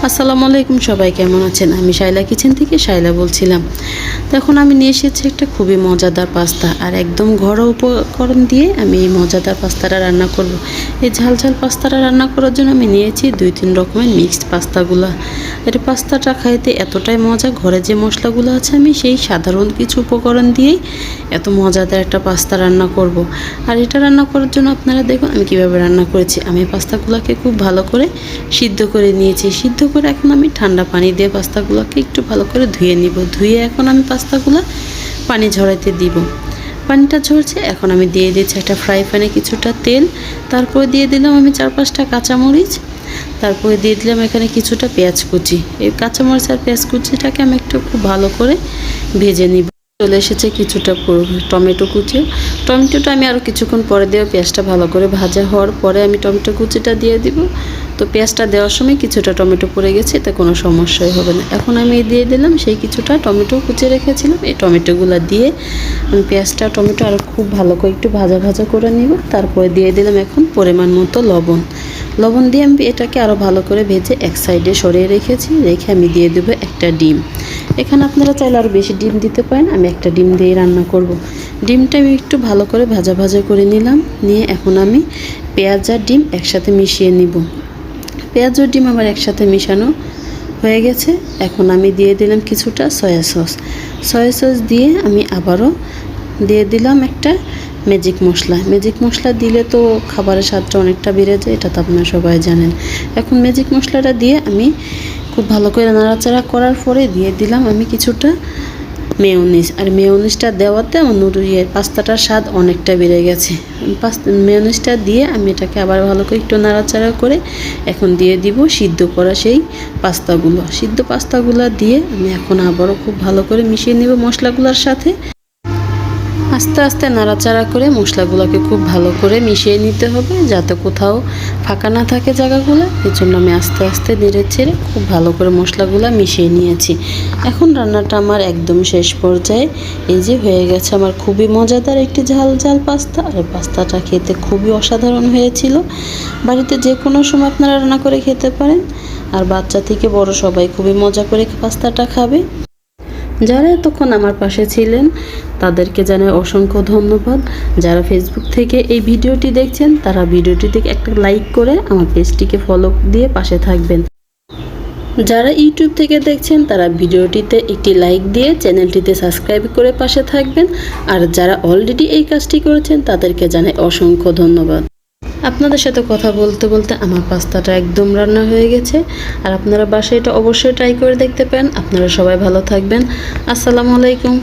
আসসালামু আলাইকুম, সবাই কেমন আছেন? আমি শাইলা কিচেন থেকে শাইলা বলছিলাম। তো এখন আমি নিয়ে এসেছি একটা খুবই মজাদার পাস্তা, আর একদম ঘরোয়া উপকরণ দিয়ে আমি এই মজাদার পাস্তাটা রান্না করব। এই ঝাল ঝাল পাস্তাটা রান্না করার জন্য আমি নিয়েছি 2-3 রকমের মিক্সড পাস্তাগুলো। এর পাস্তাটা খাইতে এতটাই মজা, ঘরে যে মশলাগুলো আছে আমি সেই সাধারণ কিছু উপকরণ দিয়েই এত মজাদার একটা পাস্তা রান্না করব। আর এটা রান্না করার জন্য আপনারা দেখুন আমি কীভাবে রান্না করেছি। আমি পাস্তাগুলোকে খুব ভালো করে সিদ্ধ করে নিয়েছি। সিদ্ধ করে এখন আমি ঠান্ডা পানি দিয়ে পাস্তাগুলোকে একটু ভালো করে ধুয়ে নিব। ধুয়ে এখন আমি পাস্তাগুলো পানি ঝরাইতে দিব। পানিটা ঝরছে, এখন আমি দিয়ে দিচ্ছি একটা ফ্রাই প্যানে কিছুটা তেল। তারপরে দিয়ে দিলাম আমি 4-5টা কাঁচামরিচ। তারপরে দিয়ে দিলাম এখানে কিছুটা পেঁয়াজ কুচি। এই কাঁচামরিচ আর পেঁয়াজ কুচিটাকে আমি একটু খুব ভালো করে ভেজে নিব। চলে এসেছে কিছুটা টমেটো কুচি। টমেটোটা আমি আরও কিছুক্ষণ পরে দেবো। পেঁয়াজটা ভালো করে ভাজা হওয়ার পরে আমি টমেটো কুচিটা দিয়ে দিব। তো পেঁয়াজটা দেওয়ার সময় কিছুটা টমেটো পড়ে গেছে, এতে কোনো সমস্যাই হবে না। এখন আমি দিয়ে দিলাম সেই কিছুটা টমেটো কুচি রেখেছিলাম। এই টমেটোগুলো দিয়ে আমি পেঁয়াজটা টমেটো আরও খুব ভালো করে একটু ভাজা ভাজা করে নিব। তারপরে দিয়ে দিলাম এখন পরিমাণ মতো লবণ দিয়ে আমি এটাকে আরও ভালো করে ভেজে এক সাইডে সরিয়ে রেখে আমি দিয়ে দেবো একটা ডিম। এখানে আপনারা চাইলে আরও বেশি ডিম দিতে পারেন, আমি একটা ডিম দিয়ে রান্না করব। ডিমটা আমি একটু ভালো করে ভাজা করে নিলাম। নিয়ে এখন আমি পেঁয়াজ আর ডিম একসাথে মিশিয়ে নিব। পেঁয়াজ আর ডিম আমার একসাথে মিশানো হয়ে গেছে। এখন আমি দিয়ে দিলাম কিছুটা সয়া সস দিয়ে আমি আবারও দিয়ে দিলাম একটা ম্যাজিক মশলা দিলে তো খাবারের স্বাদটা অনেকটা বেড়ে যায়, এটা তো আপনারা সবাই জানেন। এখন ম্যাজিক মশলাটা দিয়ে আমি খুব ভালো করে নাড়াচাড়া করার পরে দিয়ে দিলাম আমি কিছুটা মেয়োনিজ। আর মেয়োনিজটা দেওয়াতে আমার পাস্তাটার স্বাদ অনেকটা বেড়ে গেছে। মেয়োনিজটা দিয়ে আমি এটাকে আবার ভালো করে একটু নাড়াচাড়া করে এখন দিয়ে দিব সিদ্ধ করা সেই পাস্তাগুলো দিয়ে আমি এখন আবারও খুব ভালো করে মিশিয়ে নিব মশলাগুলোর সাথে। আস্তে আস্তে নাড়াচাড়া করে মশলাগুলোকে খুব ভালো করে মিশিয়ে নিতে হবে, যাতে কোথাও ফাঁকা না থাকে জায়গাগুলো। এই জন্য আমি আস্তে আস্তে নেড়ে চেড়ে খুব ভালো করে মশলাগুলো মিশিয়ে নিয়েছি। এখন রান্নাটা আমার একদম শেষ পর্যায়ে। এই যে হয়ে গেছে আমার খুবই মজাদার একটি ঝাল পাস্তা। আর পাস্তাটা খেতে খুবই অসাধারণ হয়েছিল। বাড়িতে যে কোনো সময় আপনারা রান্না করে খেতে পারেন, আর বাচ্চা থেকে বড় সবাই খুবই মজা করে পাস্তাটা খাবে। যারা এতক্ষণ আমার পাশে ছিলেন তাদেরকে জানাই অসংখ্য ধন্যবাদ। যারা ফেসবুক থেকে এই ভিডিওটি দেখছেন তারা ভিডিওটিতে একটা লাইক করে আমার পেজটিকে ফলো দিয়ে পাশে থাকবেন। যারা ইউটিউব থেকে দেখছেন তারা ভিডিওটিতে একটি লাইক দিয়ে চ্যানেলটিতে সাবস্ক্রাইব করে পাশে থাকবেন। আর যারা অলরেডি এই কাজটি করেছেন তাদেরকে জানাই অসংখ্য ধন্যবাদ। আপনাদের সাথে কথা বলতে বলতে আমার পাস্তাটা একদম রান্না হয়ে গেছে। আর আপনারা বাসায় এটা অবশ্যই ট্রাই করে দেখতে পারেন। আপনারা সবাই ভালো থাকবেন। আসসালামু আলাইকুম।